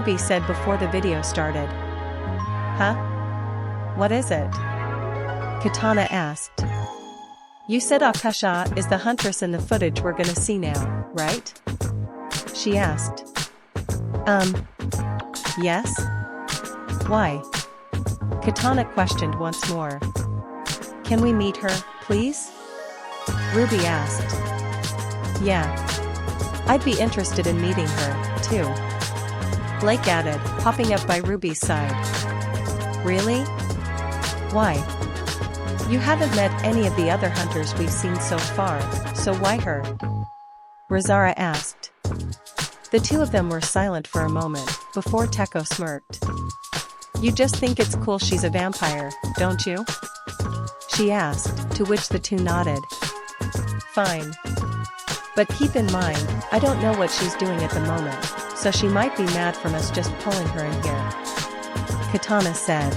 RWBY said before the video started. Huh? What is it? Katana asked. You said Kecha is the huntress in the footage we're gonna see now, right? She asked. Yes? Why? Katana questioned once more. Can we meet her, please? RWBY asked. Yeah. I'd be interested in meeting her, too. Blake added, hopping up by RWBY's side. Really? Why? You haven't met any of the other hunters we've seen so far, so why her? Razara asked. The two of them were silent for a moment, before Teko smirked. You just think it's cool she's a vampire, don't you? She asked, to which the two nodded. Fine. But keep in mind, I don't know what she's doing at the moment, so she might be mad from us just pulling her in here. Katana said.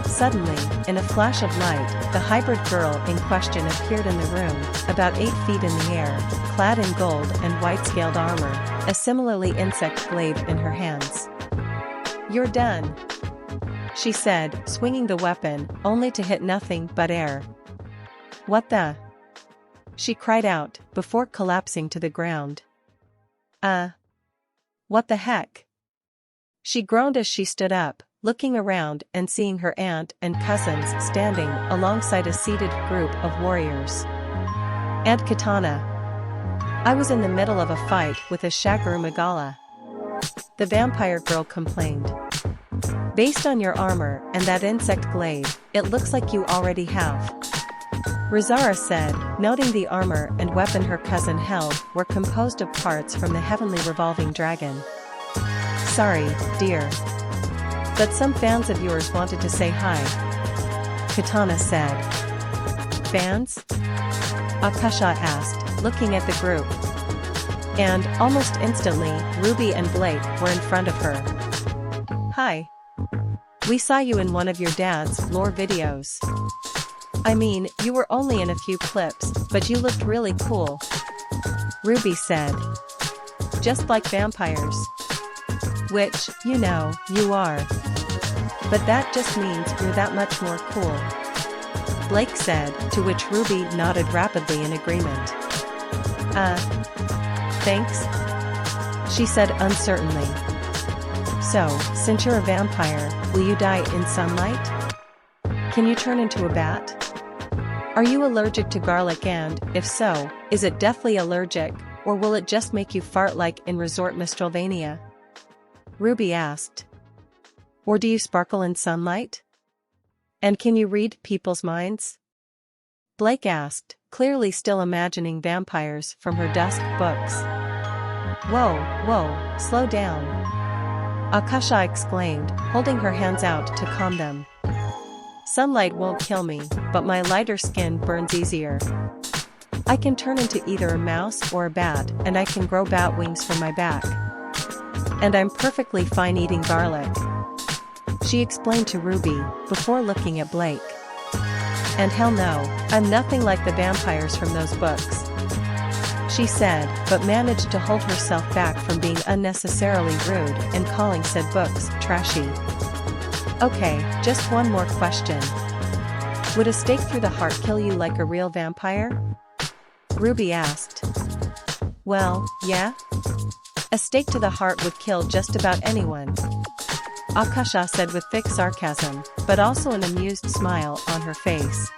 Suddenly, in a flash of light, the hybrid girl in question appeared in the room, about 8 feet in the air, clad in gold and white-scaled armor, a similarly insect glaive in her hands. You're done, she said, swinging the weapon, only to hit nothing but air. What the? She cried out, before collapsing to the ground. What the heck? She groaned as she stood up, looking around and seeing her aunt and cousins standing alongside a seated group of warriors. Aunt Katana. I was in the middle of a fight with a Shagarumagala. The vampire girl complained. Based on your armor and that insect glaive, it looks like you already have. Razara said, noting the armor and weapon her cousin held were composed of parts from the heavenly revolving dragon. Sorry, dear. But some fans of yours wanted to say hi. Katana said. Fans? Kecha asked, looking at the group. And, almost instantly, RWBY and Blake were in front of her. Hi. We saw you in one of your dad's lore videos. I mean, you were only in a few clips, but you looked really cool. RWBY said. Just like vampires. Which, you know, you are. But that just means you're that much more cool. Blake said, to which RWBY nodded rapidly in agreement. Thanks? She said uncertainly. So, since you're a vampire, will you die in sunlight? Can you turn into a bat? Are you allergic to garlic and, if so, is it deathly allergic, or will it just make you fart like in Resort Mistralvania? RWBY asked. Or do you sparkle in sunlight? And can you read people's minds? Blake asked, clearly still imagining vampires from her dusk books. Whoa, slow down. Kecha exclaimed, holding her hands out to calm them. Sunlight won't kill me, but my lighter skin burns easier. I can turn into either a mouse or a bat, and I can grow bat wings from my back. And I'm perfectly fine eating garlic. She explained to RWBY, before looking at Blake. And hell no, I'm nothing like the vampires from those books. She said, but managed to hold herself back from being unnecessarily rude and calling said books trashy. Okay, just one more question. Would a stake through the heart kill you like a real vampire? RWBY asked. Well, yeah. A stake to the heart would kill just about anyone. Kecha said with thick sarcasm, but also an amused smile on her face.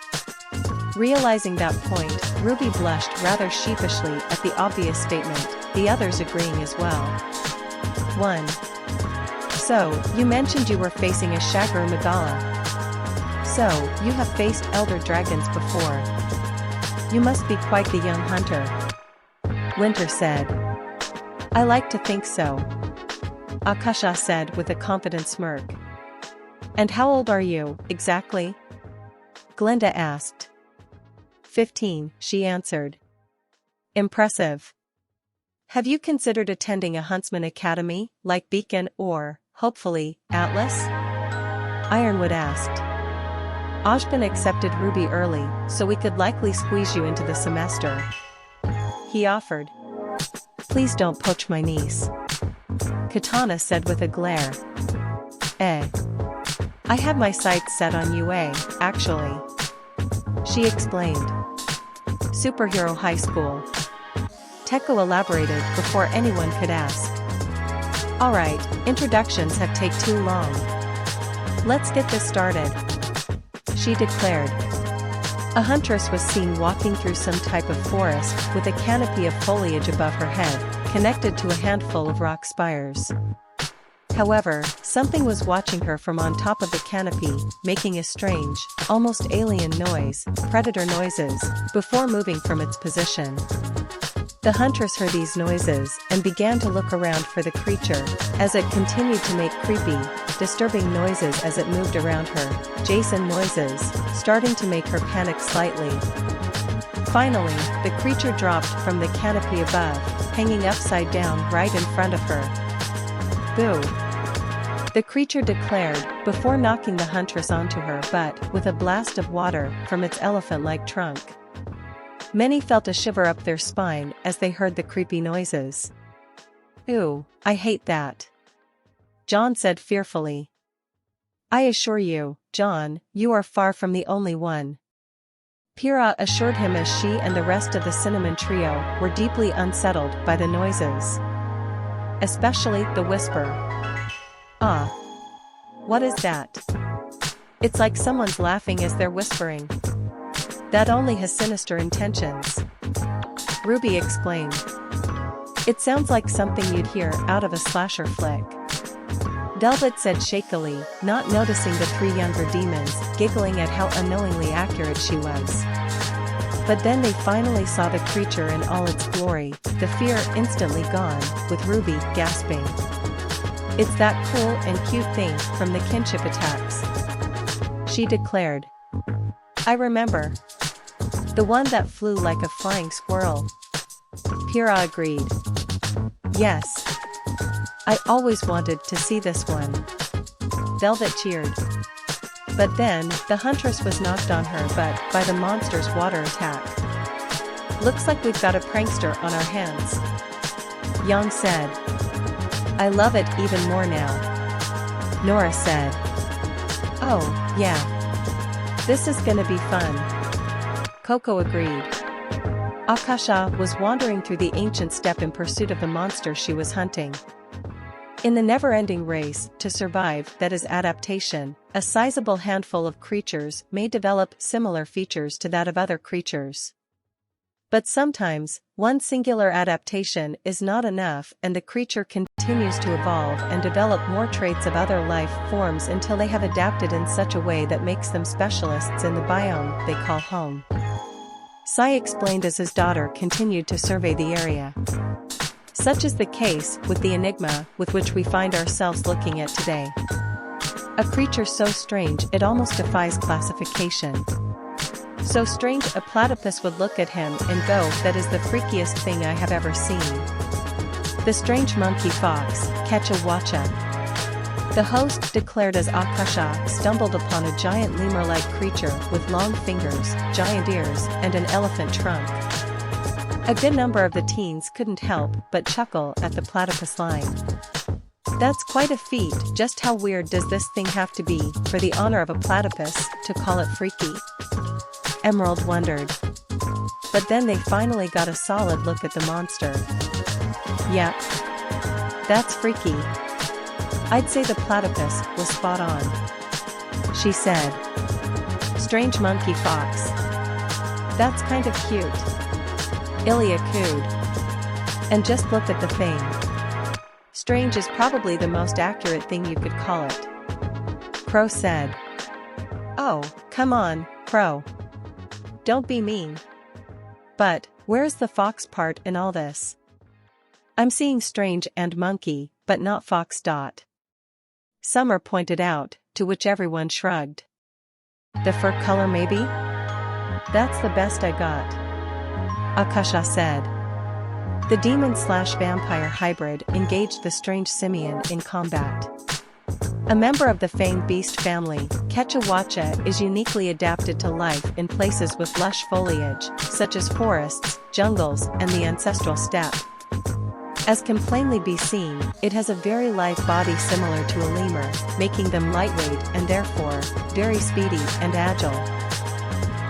Realizing that point, RWBY blushed rather sheepishly at the obvious statement, the others agreeing as well. 1. So, you mentioned you were facing a Shagarumagala. So, you have faced elder dragons before. You must be quite the young hunter. Winter said. I like to think so. Kecha said with a confident smirk. And how old are you, exactly? Glenda asked. 15, she answered. Impressive. Have you considered attending a huntsman academy, like Beacon or, hopefully, Atlas? Ironwood asked. Ojban accepted RWBY early, so we could likely squeeze you into the semester. He offered. Please don't poach my niece. Katana said with a glare. I had my sights set on UA, actually. She explained. Superhero high school. Teko elaborated before anyone could ask. Alright, introductions have taken too long. Let's get this started. She declared. A huntress was seen walking through some type of forest with a canopy of foliage above her head, connected to a handful of rock spires. However, something was watching her from on top of the canopy, making a strange, almost alien noise, predator noises, before moving from its position. The huntress heard these noises and began to look around for the creature, as it continued to make creepy, disturbing noises as it moved around her, Jason noises, starting to make her panic slightly. Finally, the creature dropped from the canopy above, hanging upside down right in front of her. Boo! The creature declared, before knocking the huntress onto her butt with a blast of water from its elephant-like trunk. Many felt a shiver up their spine as they heard the creepy noises. Ooh, I hate that. John said fearfully. I assure you, John, you are far from the only one. Pyrrha assured him as she and the rest of the cinnamon trio were deeply unsettled by the noises. Especially the whisper. Ah. What is that? It's like someone's laughing as they're whispering. That only has sinister intentions. Ruby explained. It sounds like something you'd hear out of a slasher flick. Delvet said shakily, not noticing the three younger demons, giggling at how unknowingly accurate she was. But then they finally saw the creature in all its glory, the fear instantly gone, with Ruby gasping. It's that cool and cute thing from the kinship attacks. She declared. I remember. The one that flew like a flying squirrel. Pyrrha agreed. Yes. I always wanted to see this one. Velvet cheered. But then, the huntress was knocked on her butt by the monster's water attack. Looks like we've got a prankster on our hands. Yang said. I love it even more now. Nora said. Oh, yeah. This is gonna be fun. Coco agreed. Akasha was wandering through the ancient steppe in pursuit of the monster she was hunting. In the never-ending race to survive that is adaptation, a sizable handful of creatures may develop similar features to that of other creatures. But sometimes, one singular adaptation is not enough and the creature continues to evolve and develop more traits of other life forms until they have adapted in such a way that makes them specialists in the biome they call home. Sai explained as his daughter continued to survey the area. Such is the case with the enigma with which we find ourselves looking at today. A creature so strange it almost defies classification. So strange a platypus would look at him and go, that is the freakiest thing I have ever seen. The strange monkey fox, Kecha Wacha. The host declared as Akasha stumbled upon a giant lemur-like creature with long fingers, giant ears, and an elephant trunk. A good number of the teens couldn't help but chuckle at the platypus line. That's quite a feat. Just how weird does this thing have to be, for the honor of a platypus, to call it freaky? Emerald wondered. But then they finally got a solid look at the monster. Yep. That's freaky. I'd say the platypus was spot on. She said. Strange monkey fox. That's kind of cute. Ilya cooed. And just look at the thing. Strange is probably the most accurate thing you could call it. Crow said. Oh, come on, Crow. Don't be mean. But, where's the fox part in all this? I'm seeing strange and monkey, but not fox. Summer pointed out, to which everyone shrugged. The fur color maybe? That's the best I got. Akasha said. The demon/vampire hybrid engaged the strange Simian in combat. A member of the fanged beast family, Kecha Wacha is uniquely adapted to life in places with lush foliage, such as forests, jungles, and the ancestral steppe. As can plainly be seen, it has a very lithe body similar to a lemur, making them lightweight and therefore, very speedy and agile.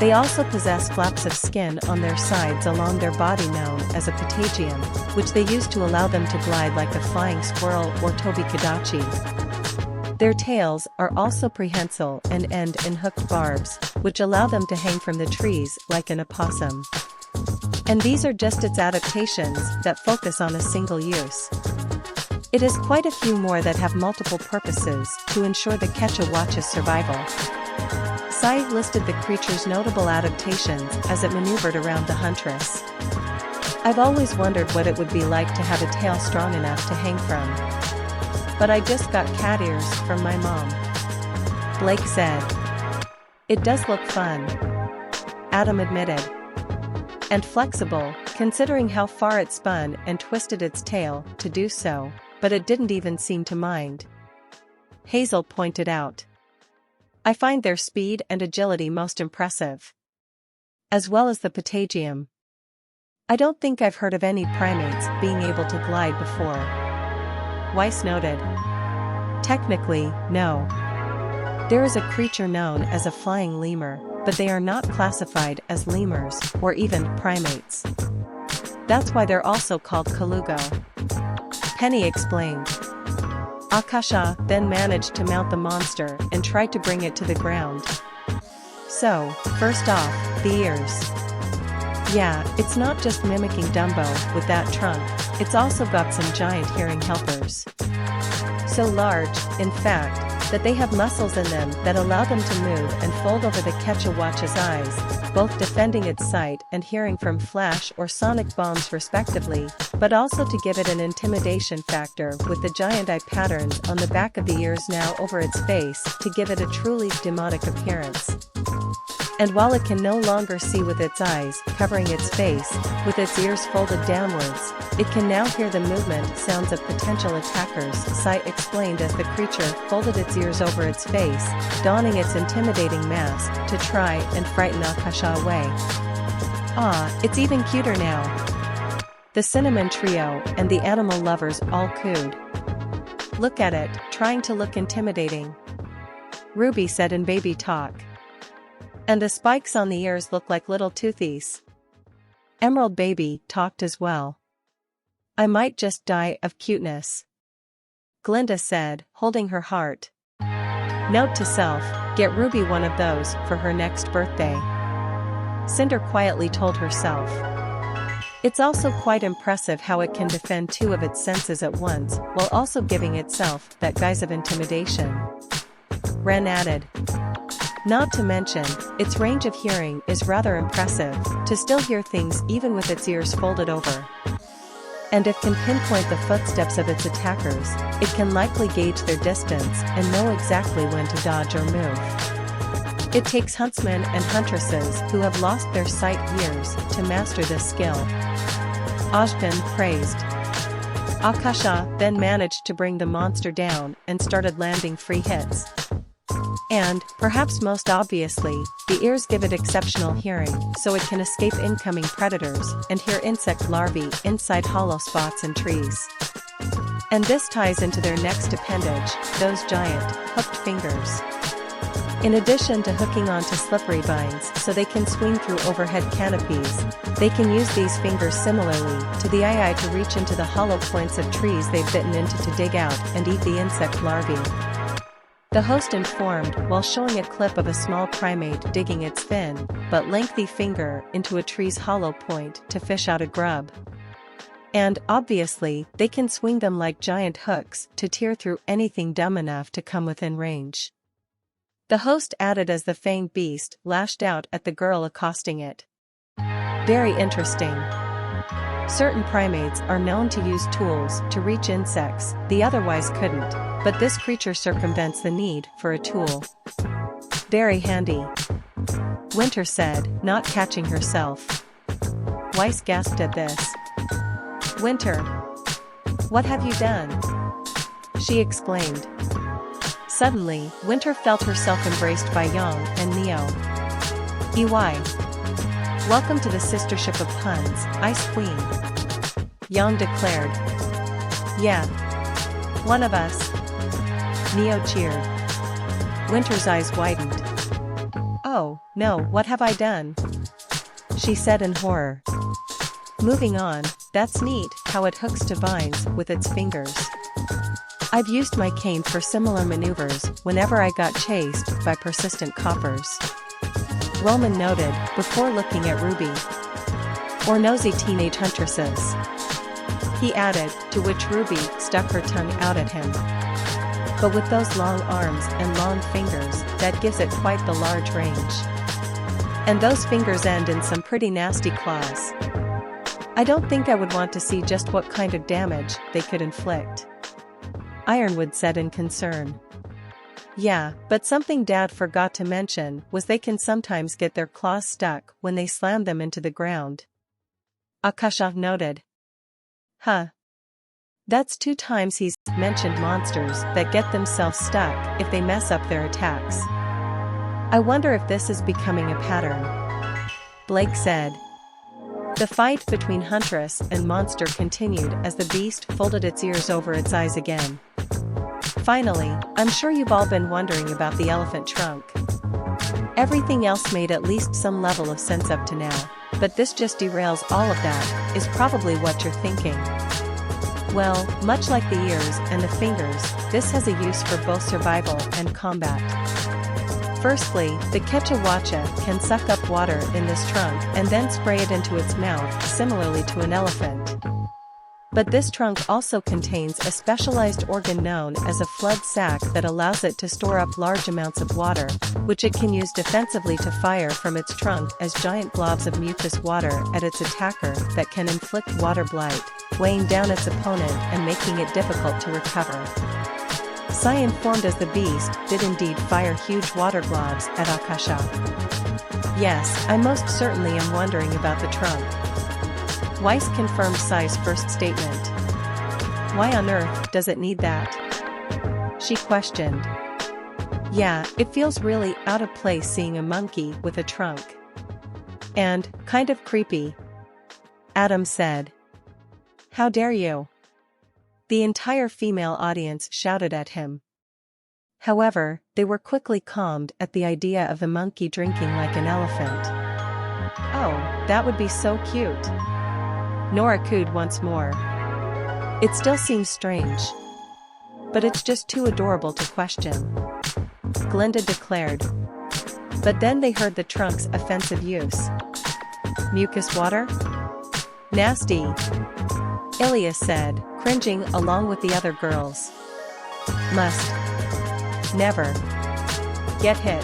They also possess flaps of skin on their sides along their body known as a patagium, which they use to allow them to glide like a flying squirrel or tobikadachi. Their tails are also prehensile and end in hooked barbs, which allow them to hang from the trees like an opossum. And these are just its adaptations that focus on a single use. It has quite a few more that have multiple purposes to ensure the Kecha Wacha's survival. Sai listed the creature's notable adaptations as it maneuvered around the huntress. I've always wondered what it would be like to have a tail strong enough to hang from. But I just got cat ears from my mom. Blake said. It does look fun. Adam admitted. And flexible, considering how far it spun and twisted its tail to do so, but it didn't even seem to mind. Hazel pointed out. I find their speed and agility most impressive. As well as the patagium. I don't think I've heard of any primates being able to glide before. Weiss noted. Technically, no. There is a creature known as a flying lemur, but they are not classified as lemurs or even primates. That's why they're also called kalugo. Penny explained. Akasha then managed to mount the monster and tried to bring it to the ground. So, first off, the ears. Yeah, it's not just mimicking Dumbo with that trunk, it's also got some giant hearing helpers. So large, in fact, that they have muscles in them that allow them to move and fold over the Kecha Wacha's eyes, both defending its sight and hearing from flash or sonic bombs respectively, but also to give it an intimidation factor with the giant eye patterns on the back of the ears now over its face to give it a truly demonic appearance. And while it can no longer see with its eyes covering its face, with its ears folded downwards, it can now hear the movement sounds of potential attackers, Sai explained as the creature folded its ears over its face, donning its intimidating mask to try and frighten Akasha away. Ah, it's even cuter now. The Cinnamon Trio and the animal lovers all cooed. Look at it, trying to look intimidating. Ruby said in baby talk. And the spikes on the ears look like little toothies. Emerald Baby talked as well. I might just die of cuteness. Glinda said, holding her heart. Note to self, get Ruby one of those for her next birthday. Cinder quietly told herself. It's also quite impressive how it can defend two of its senses at once while also giving itself that guise of intimidation. Ren added. Not to mention, its range of hearing is rather impressive, to still hear things even with its ears folded over. And it can pinpoint the footsteps of its attackers, it can likely gauge their distance and know exactly when to dodge or move. It takes huntsmen and huntresses who have lost their sight years to master this skill. Ojban praised. Akasha then managed to bring the monster down and started landing free hits. And, perhaps most obviously, the ears give it exceptional hearing, so it can escape incoming predators and hear insect larvae inside hollow spots in trees. And this ties into their next appendage, those giant, hooked fingers. In addition to hooking onto slippery vines so they can swing through overhead canopies, they can use these fingers similarly to the eye to reach into the hollow points of trees they've bitten into to dig out and eat the insect larvae. The host informed while showing a clip of a small primate digging its thin, but lengthy finger into a tree's hollow point to fish out a grub. And, obviously, they can swing them like giant hooks to tear through anything dumb enough to come within range. The host added as the fanged beast lashed out at the girl accosting it. Very interesting. Certain primates are known to use tools to reach insects they otherwise couldn't, but this creature circumvents the need for a tool. Very handy. Winter said, not catching herself. Weiss gasped at this. Winter. What have you done? She exclaimed. Suddenly, Winter felt herself embraced by Yang and Neo. EY. Welcome to the sistership of puns, Ice Queen. Jan declared. Yeah. One of us. Neo cheered. Winter's eyes widened. Oh, no, what have I done? She said in horror. Moving on, that's neat how it hooks to vines with its fingers. I've used my cane for similar maneuvers whenever I got chased by persistent coppers. Roman noted before looking at Ruby. Or nosy teenage huntresses. He added, to which Ruby stuck her tongue out at him. But with those long arms and long fingers, that gives it quite the large range. And those fingers end in some pretty nasty claws. I don't think I would want to see just what kind of damage they could inflict. Ironwood said in concern. Yeah, but something Dad forgot to mention was they can sometimes get their claws stuck when they slam them into the ground. Akasha noted. Huh. That's 2 times he's mentioned monsters that get themselves stuck if they mess up their attacks. I wonder if this is becoming a pattern. Blake said. The fight between Huntress and Monster continued as the beast folded its ears over its eyes again. Finally, I'm sure you've all been wondering about the elephant trunk. Everything else made at least some level of sense up to now, but this just derails all of that, is probably what you're thinking. Well, much like the ears and the fingers, this has a use for both survival and combat. Firstly, the Kecha Wacha can suck up water in this trunk and then spray it into its mouth, similarly to an elephant. But this trunk also contains a specialized organ known as a flood sac that allows it to store up large amounts of water, which it can use defensively to fire from its trunk as giant globs of mucus water at its attacker that can inflict water blight, weighing down its opponent and making it difficult to recover. Sai informed as the beast did indeed fire huge water globs at Akasha. Yes, I most certainly am wondering about the trunk. Weiss confirmed Sai's first statement. Why on earth does it need that? She questioned. Yeah, it feels really out of place seeing a monkey with a trunk. And, kind of creepy. Adam said. How dare you? The entire female audience shouted at him. However, they were quickly calmed at the idea of the monkey drinking like an elephant. Oh, that would be so cute. Nora cooed once more. It still seems strange. But it's just too adorable to question. Glinda declared. But then they heard the trunk's offensive use. Mucus water? Nasty. Ilya said, cringing along with the other girls. Must. Never. Get hit.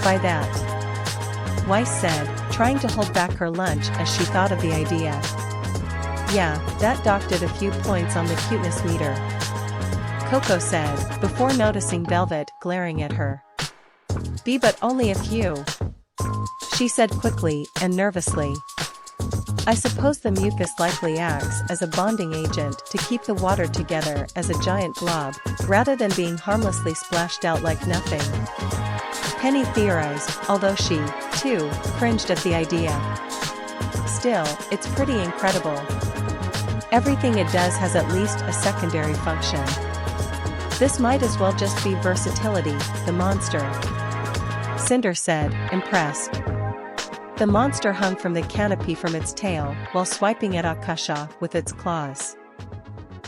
By that. Weiss said, trying to hold back her lunch as she thought of the idea. Yeah, that docked it a few points on the cuteness meter. Coco said, before noticing Velvet glaring at her. Be but only a few. She said quickly and nervously. I suppose the mucus likely acts as a bonding agent to keep the water together as a giant glob, rather than being harmlessly splashed out like nothing. Penny theorized, although she, too, cringed at the idea. Still, it's pretty incredible. Everything it does has at least a secondary function. This might as well just be versatility, the monster. Cinder said, impressed. The monster hung from the canopy from its tail while swiping at Akasha with its claws.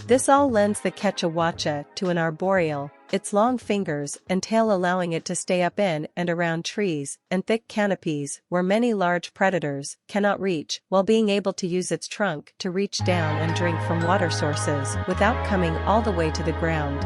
This all lends the Kecha Wacha to an arboreal, its long fingers and tail allowing it to stay up in and around trees and thick canopies where many large predators cannot reach, while being able to use its trunk to reach down and drink from water sources without coming all the way to the ground.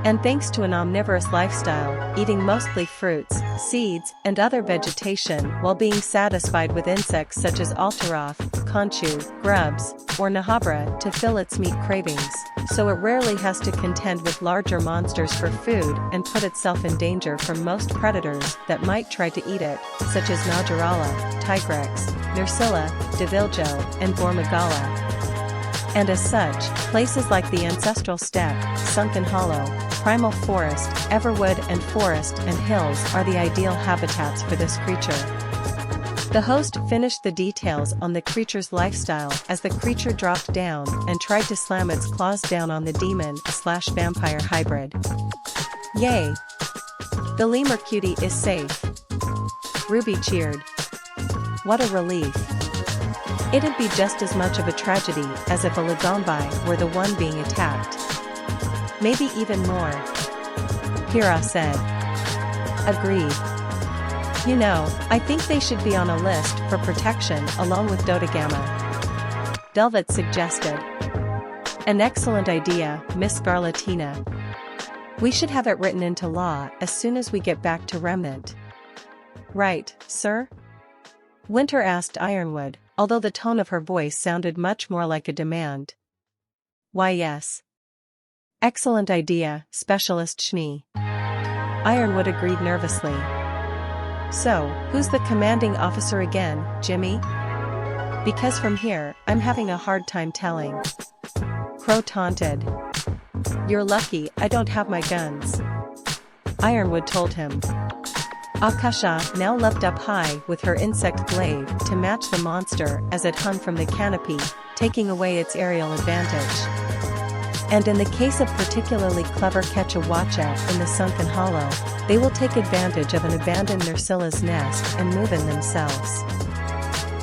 And thanks to an omnivorous lifestyle, eating mostly fruits, seeds, and other vegetation while being satisfied with insects such as Altaroth, conchu, grubs, or Nahabra to fill its meat cravings, so it rarely has to contend with larger monsters for food and put itself in danger from most predators that might try to eat it, such as Najarala, Tigrex, Nersilla, Deviljo, and Bormagala. And as such, places like the ancestral steppe, sunken hollow, primal forest, everwood and forest and hills are the ideal habitats for this creature. The host finished the details on the creature's lifestyle as the creature dropped down and tried to slam its claws down on the demon/vampire hybrid. Yay! The lemur cutie is safe. Ruby cheered. What a relief. It'd be just as much of a tragedy as if a Lagombi were the one being attacked. Maybe even more. Pyrrha said. Agreed. You know, I think they should be on a list for protection along with Dodogama. Delvet suggested. An excellent idea, Miss Scarlatina. We should have it written into law as soon as we get back to Remnant. Right, sir? Winter asked Ironwood, although the tone of her voice sounded much more like a demand. Why yes. Excellent idea, Specialist Schnee. Ironwood agreed nervously. So, who's the commanding officer again, Jimmy? Because from here, I'm having a hard time telling. Crow taunted. You're lucky I don't have my guns. Ironwood told him. Akasha now leapt up high with her insect glaive to match the monster as it hung from the canopy, taking away its aerial advantage. And in the case of particularly clever Kecha Wacha in the sunken hollow, they will take advantage of an abandoned Nersilla's nest and move in themselves.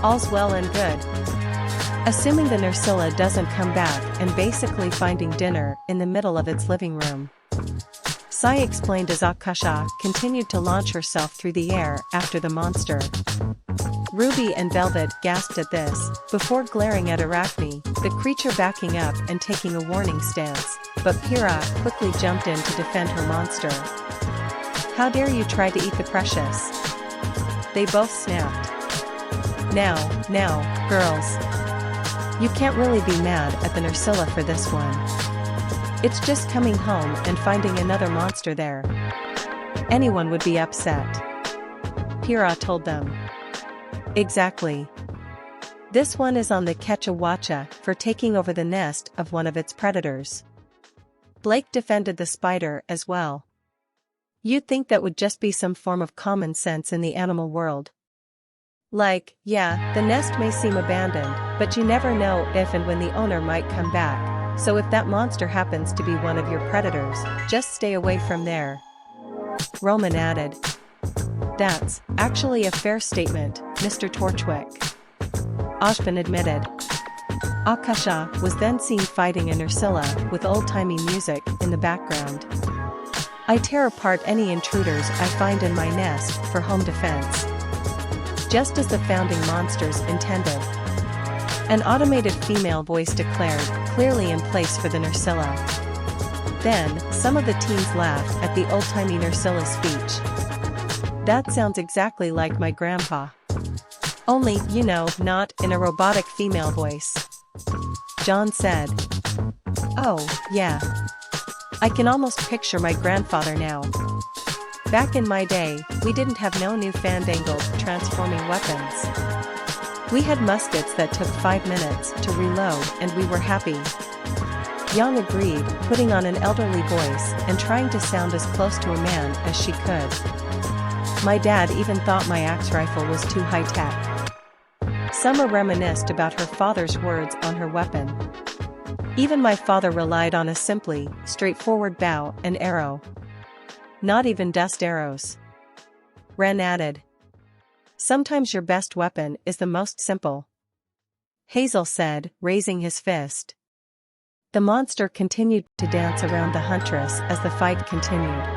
All's well and good. Assuming the Nersilla doesn't come back and basically finding dinner in the middle of its living room. Sai explained as Akasha continued to launch herself through the air after the monster. Ruby and Velvet gasped at this, before glaring at Arachne, the creature backing up and taking a warning stance, but Pyrrha quickly jumped in to defend her monster. How dare you try to eat the precious? They both snapped. Now, girls. You can't really be mad at the Nersilla for this one. It's just coming home and finding another monster there. Anyone would be upset. Pyrrha told them. Exactly. This one is on the Kecha Wacha for taking over the nest of one of its predators. Blake defended the spider as well. You'd think that would just be some form of common sense in the animal world. Like, yeah, the nest may seem abandoned, but you never know if and when the owner might come back, so if that monster happens to be one of your predators, just stay away from there. Roman added. That's actually a fair statement, Mr. Torchwick. Ashvin admitted. Akasha was then seen fighting a Nersilla with old-timey music in the background. I tear apart any intruders I find in my nest for home defense. Just as the founding monsters intended. An automated female voice declared, clearly in place for the Nersilla. Then, some of the teens laughed at the old-timey Nersilla's speech. That sounds exactly like my grandpa. Only, you know, not in a robotic female voice. John said. Oh, yeah. I can almost picture my grandfather now. Back in my day, we didn't have no new fandangled, transforming weapons. We had muskets that took 5 minutes to reload and we were happy. Young agreed, putting on an elderly voice and trying to sound as close to a man as she could. My dad even thought my axe rifle was too high-tech. Summer reminisced about her father's words on her weapon. Even my father relied on a simply, straightforward bow and arrow. Not even dust arrows. Ren added. Sometimes your best weapon is the most simple. Hazel said, raising his fist. The monster continued to dance around the huntress as the fight continued.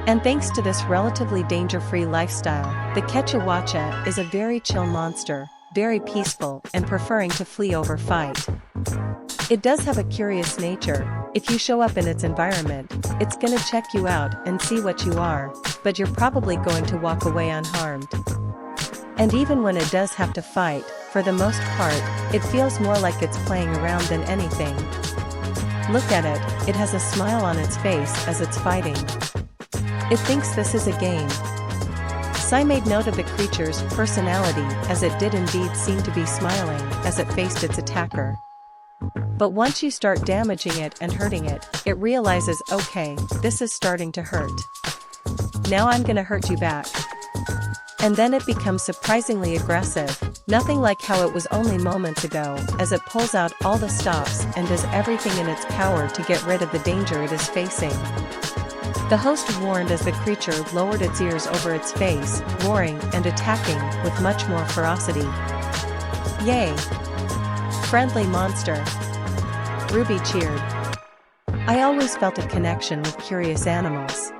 And thanks to this relatively danger-free lifestyle, the Kecha Wacha is a very chill monster, very peaceful and preferring to flee over fight. It does have a curious nature. If you show up in its environment, it's gonna check you out and see what you are, but you're probably going to walk away unharmed. And even when it does have to fight, for the most part, it feels more like it's playing around than anything. Look at it, it has a smile on its face as it's fighting. It thinks this is a game. Sai made note of the creature's personality as it did indeed seem to be smiling as it faced its attacker. But once you start damaging it and hurting it, it realizes, okay, this is starting to hurt. Now I'm gonna hurt you back. And then it becomes surprisingly aggressive, nothing like how it was only moments ago, as it pulls out all the stops and does everything in its power to get rid of the danger it is facing. The host warned as the creature lowered its ears over its face, roaring and attacking with much more ferocity. Yay! Friendly monster! RWBY cheered. I always felt a connection with curious animals.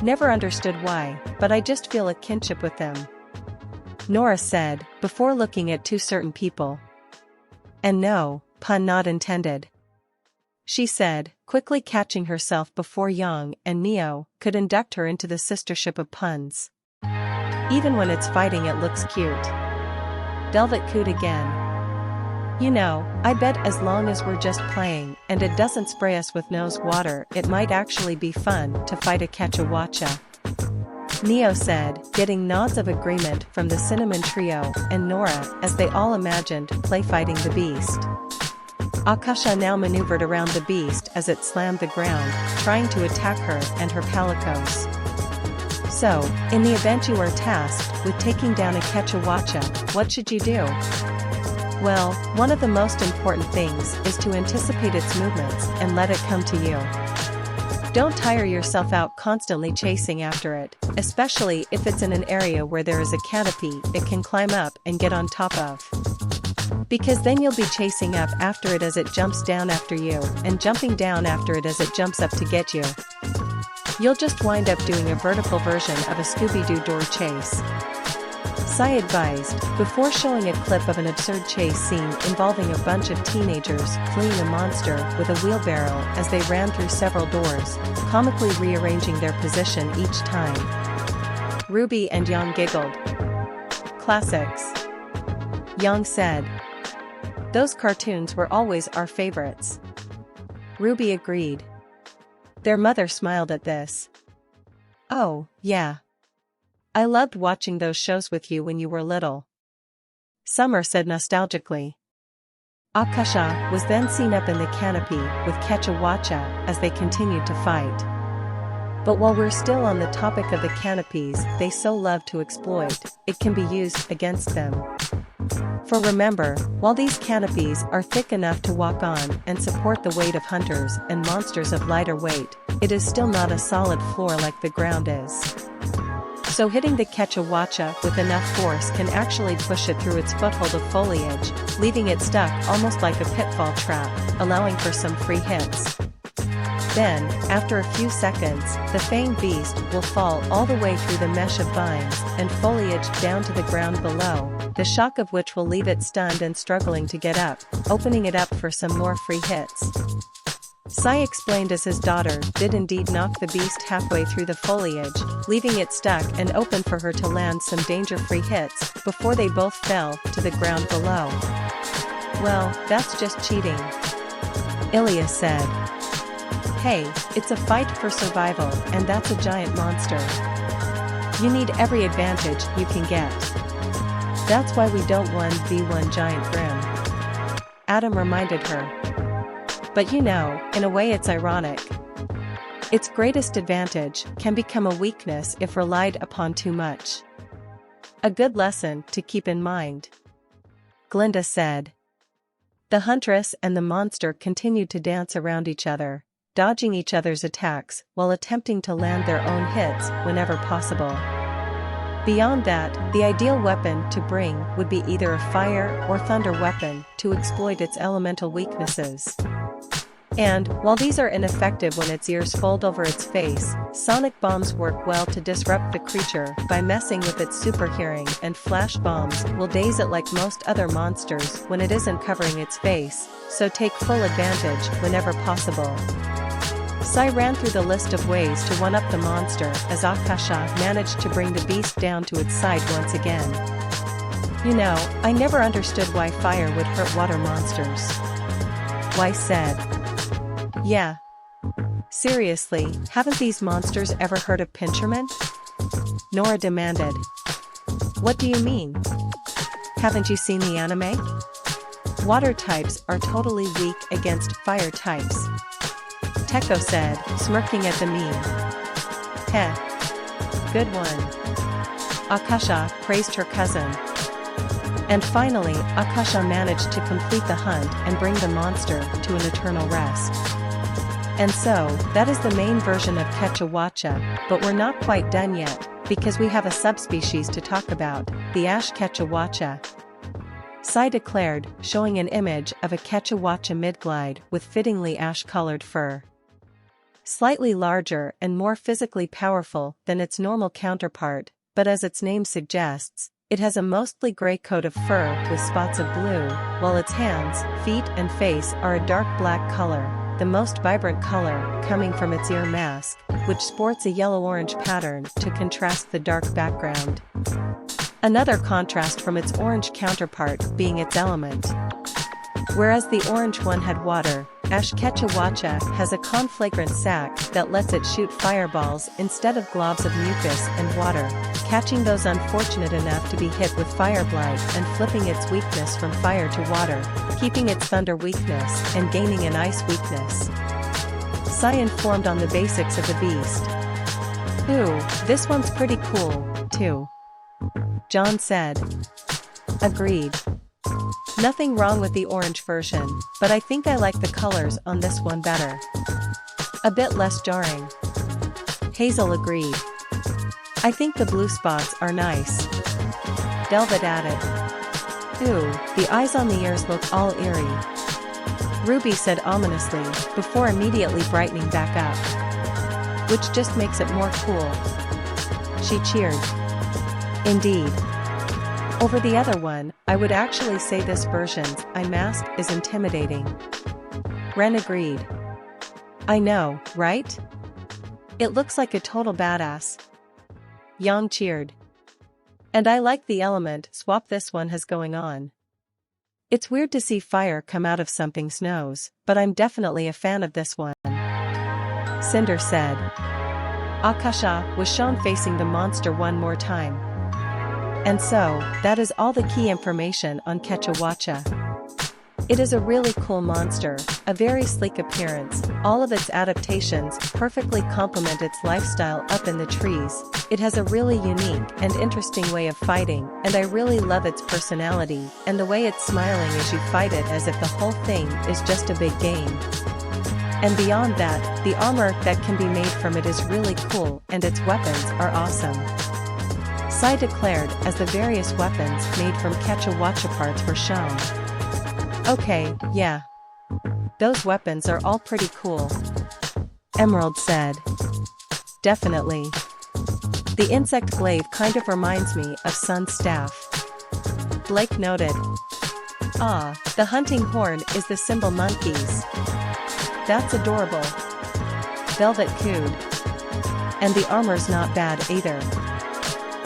Never understood why, but I just feel a kinship with them. Nora said, before looking at two certain people. And no, pun not intended. She said, quickly catching herself before Yang and Neo could induct her into the sistership of puns. Even when it's fighting it looks cute. Delvet cooed again. You know, I bet as long as we're just playing and it doesn't spray us with nose water, it might actually be fun to fight a Kecha Wacha. Neo said, getting nods of agreement from the Cinnamon Trio and Nora as they all imagined play fighting the beast. Akasha now maneuvered around the beast as it slammed the ground, trying to attack her and her palicos. So, in the event you are tasked with taking down a Kecha Wacha, what should you do? Well, one of the most important things is to anticipate its movements and let it come to you. Don't tire yourself out constantly chasing after it, especially if it's in an area where there is a canopy it can climb up and get on top of. Because then you'll be chasing up after it as it jumps down after you, and jumping down after it as it jumps up to get you. You'll just wind up doing a vertical version of a Scooby-Doo door chase. Sai advised, before showing a clip of an absurd chase scene involving a bunch of teenagers fleeing a monster with a wheelbarrow as they ran through several doors, comically rearranging their position each time. RWBY and Yang giggled. Classics. Yang said. Those cartoons were always our favorites. RWBY agreed. Their mother smiled at this. Oh, yeah. I loved watching those shows with you when you were little. Summer said nostalgically. Akasha was then seen up in the canopy with Kecha Wacha as they continued to fight. But while we're still on the topic of the canopies they so love to exploit, it can be used against them. For remember, while these canopies are thick enough to walk on and support the weight of hunters and monsters of lighter weight, it is still not a solid floor like the ground is. So hitting the Kecha Wacha with enough force can actually push it through its foothold of foliage, leaving it stuck almost like a pitfall trap, allowing for some free hits. Then, after a few seconds, the fanged beast will fall all the way through the mesh of vines and foliage down to the ground below, the shock of which will leave it stunned and struggling to get up, opening it up for some more free hits. Sai explained as his daughter did indeed knock the beast halfway through the foliage, leaving it stuck and open for her to land some danger-free hits before they both fell to the ground below. Well, that's just cheating. Ilya said. Hey, it's a fight for survival and that's a giant monster. You need every advantage you can get. That's why we don't 1v1 giant Grim. Adam reminded her. But you know, in a way it's ironic. Its greatest advantage can become a weakness if relied upon too much. A good lesson to keep in mind. Glinda said. The huntress and the monster continued to dance around each other, dodging each other's attacks while attempting to land their own hits whenever possible. Beyond that, the ideal weapon to bring would be either a fire or thunder weapon to exploit its elemental weaknesses. And, while these are ineffective when its ears fold over its face, sonic bombs work well to disrupt the creature by messing with its super hearing, and flash bombs will daze it like most other monsters when it isn't covering its face, so take full advantage whenever possible. Sai ran through the list of ways to one-up the monster as Akasha managed to bring the beast down to its side once again. You know, I never understood why fire would hurt water monsters. Weiss said. Yeah. Seriously, haven't these monsters ever heard of pincherment? Nora demanded. What do you mean? Haven't you seen the anime? Water types are totally weak against fire types. Teko said, smirking at the meme. Heh. Good one. Akasha praised her cousin. And finally, Akasha managed to complete the hunt and bring the monster to an eternal rest. And so, that is the main version of Kecha Wacha, but we're not quite done yet, because we have a subspecies to talk about, the Ash Kecha Wacha. Sai declared, showing an image of a Kecha Wacha midglide with fittingly ash-colored fur. Slightly larger and more physically powerful than its normal counterpart, but as its name suggests, it has a mostly gray coat of fur with spots of blue, while its hands, feet and face are a dark black color, the most vibrant color coming from its ear mask, which sports a yellow-orange pattern to contrast the dark background. Another contrast from its orange counterpart being its element. Whereas the orange one had water, Ash Kecha Wacha has a conflagrant sac that lets it shoot fireballs instead of globs of mucus and water, catching those unfortunate enough to be hit with fire blight and flipping its weakness from fire to water, keeping its thunder weakness and gaining an ice weakness. Sai informed on the basics of the beast. Ooh, this one's pretty cool, too. John said. Agreed. Nothing wrong with the orange version, but I think I like the colors on this one better. A bit less jarring. Hazel agreed. I think the blue spots are nice. Velvet added. Ooh, the eyes on the ears look all eerie. Ruby said ominously, before immediately brightening back up. Which just makes it more cool. She cheered. Indeed. Over the other one, I would actually say this version's eye mask is intimidating. Ren agreed. I know, right? It looks like a total badass. Yang cheered. And I like the element swap this one has going on. It's weird to see fire come out of something's nose, but I'm definitely a fan of this one. Cinder said. Akasha was shown facing the monster one more time. And so, that is all the key information on Kecha Wacha. It is a really cool monster, a very sleek appearance, all of its adaptations perfectly complement its lifestyle up in the trees, it has a really unique and interesting way of fighting, and I really love its personality, and the way it's smiling as you fight it as if the whole thing is just a big game. And beyond that, the armor that can be made from it is really cool, and its weapons are awesome. Sai declared as the various weapons made from Kecha Wacha parts were shown. Okay, yeah. Those weapons are all pretty cool. Emerald said. Definitely. The insect glaive kind of reminds me of Sun's staff. Blake noted. Ah, the hunting horn is the symbol monkeys. That's adorable. Velvet cooed. And the armor's not bad either.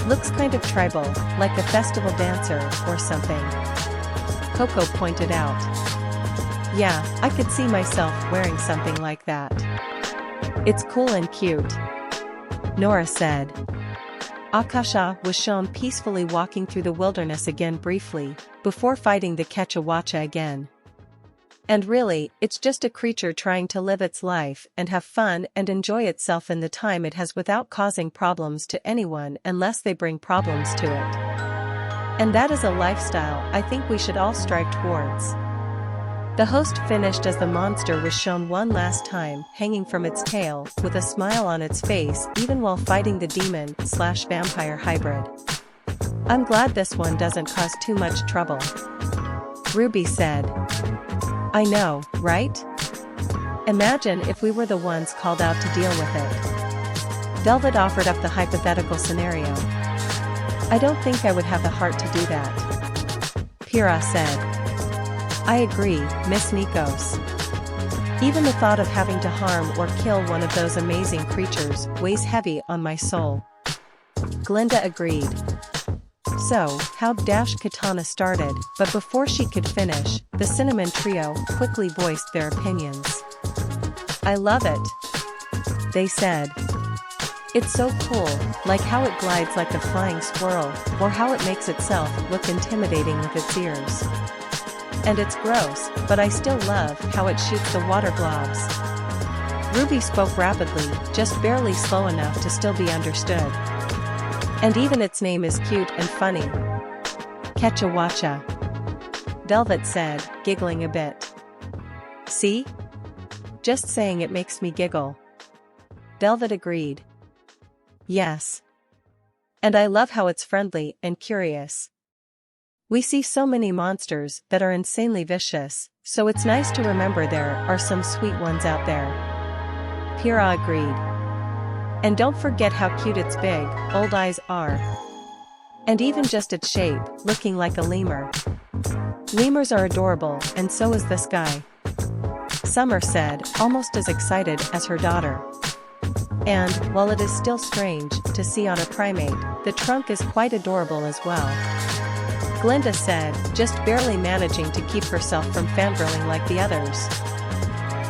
Looks kind of tribal, like a festival dancer or something. Coco pointed out. Yeah, I could see myself wearing something like that. It's cool and cute. Nora said. Akasha was shown peacefully walking through the wilderness again briefly, before fighting the Kecha Wacha again. And really, it's just a creature trying to live its life and have fun and enjoy itself in the time it has without causing problems to anyone unless they bring problems to it. And that is a lifestyle I think we should all strive towards. The host finished as the monster was shown one last time hanging from its tail with a smile on its face even while fighting the demon/vampire hybrid. I'm glad this one doesn't cause too much trouble. Ruby said. I know, right? Imagine if we were the ones called out to deal with it. Velvet offered up the hypothetical scenario. I don't think I would have the heart to do that. Pyrrha said. I agree, Miss Nikos. Even the thought of having to harm or kill one of those amazing creatures weighs heavy on my soul. Glinda agreed. So, how Dash Katana started, but before she could finish, the Cinnamon Trio quickly voiced their opinions. I love it, they said. It's so cool, like how it glides like a flying squirrel, or how it makes itself look intimidating with its ears. And it's gross, but I still love how it shoots the water globs. Ruby spoke rapidly, just barely slow enough to still be understood. And even its name is cute and funny. Kecha Wacha. Velvet said, giggling a bit. See? Just saying it makes me giggle. Velvet agreed. Yes. And I love how it's friendly and curious. We see so many monsters that are insanely vicious, so it's nice to remember there are some sweet ones out there. Pyrrha agreed. And don't forget how cute its big, old eyes are. And even just its shape, looking like a lemur. Lemurs are adorable, and so is this guy. Summer said, almost as excited as her daughter. And, while it is still strange to see on a primate, the trunk is quite adorable as well. Glinda said, just barely managing to keep herself from fangirling like the others.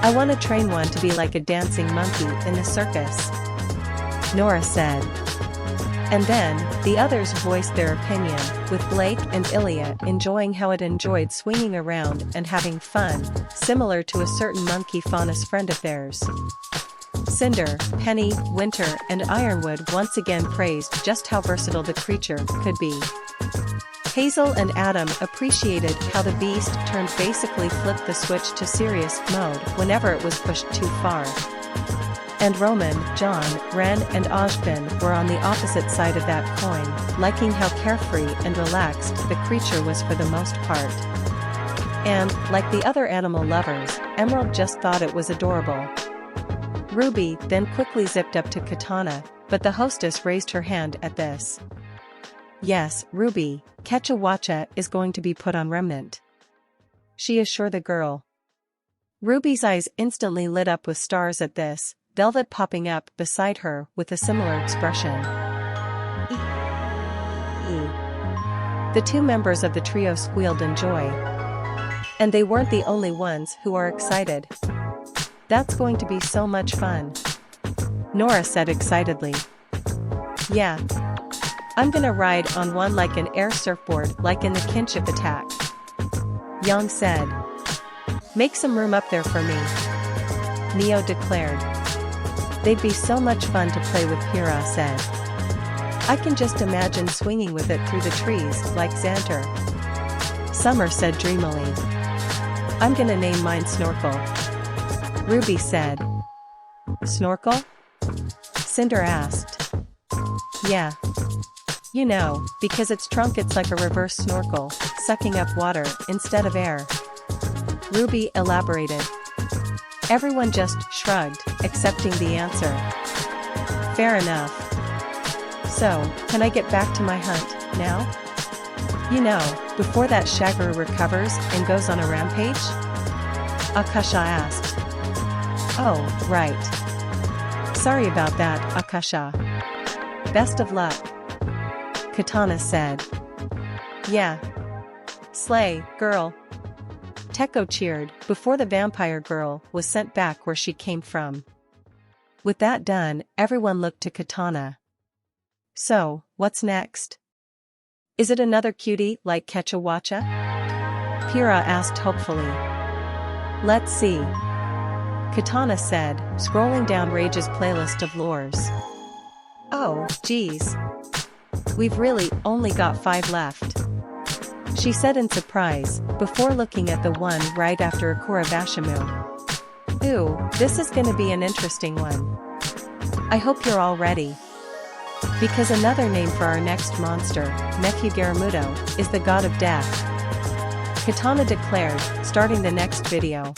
I want to train one to be like a dancing monkey in the circus. Nora said. And then, the others voiced their opinion, with Blake and Ilya enjoying how it enjoyed swinging around and having fun, similar to a certain monkey faunus friend of theirs. Cinder, Penny, Winter, and Ironwood once again praised just how versatile the creature could be. Hazel and Adam appreciated how the beast basically flipped the switch to serious mode whenever it was pushed too far. And Roman, John, Ren and Ojbin were on the opposite side of that coin, liking how carefree and relaxed the creature was for the most part. And, like the other animal lovers, Emerald just thought it was adorable. Ruby then quickly zipped up to Katana, but the hostess raised her hand at this. Yes, Ruby, Kecha Wacha is going to be put on remnant. She assured the girl. Ruby's eyes instantly lit up with stars at this, Velvet popping up beside her with a similar expression. The two members of the trio squealed in joy. And they weren't the only ones who are excited. That's going to be so much fun. Nora said excitedly. Yeah. I'm gonna ride on one like an air surfboard like in the kinship attack. Yang said. Make some room up there for me. Neo declared. They'd be so much fun to play with, Pyrrha said. I can just imagine swinging with it through the trees like Xanter. Summer said dreamily. I'm gonna name mine Snorkel. Ruby said. Snorkel? Cinder asked. Yeah. You know, because its trunk it's like a reverse snorkel, sucking up water instead of air. Ruby elaborated. Everyone just shrugged, accepting the answer. Fair enough. So, can I get back to my hunt, now? You know, before that Shagru recovers and goes on a rampage? Akasha asked. Oh, right. Sorry about that, Akasha. Best of luck. Katana said. Yeah. Slay, girl. Teko cheered before the vampire girl was sent back where she came from. With that done, everyone looked to Katana. So, what's next? Is it another cutie like Kecha Wacha? Pyrrha asked hopefully. Let's see. Katana said, scrolling down Rage's playlist of lures. Oh, geez. We've really only got 5 left. She said in surprise, before looking at the one right after Akura Vashimu. Ooh, this is gonna be an interesting one. I hope you're all ready. Because another name for our next monster, Nephew Garamuto, is the god of death. Katana declared, starting the next video.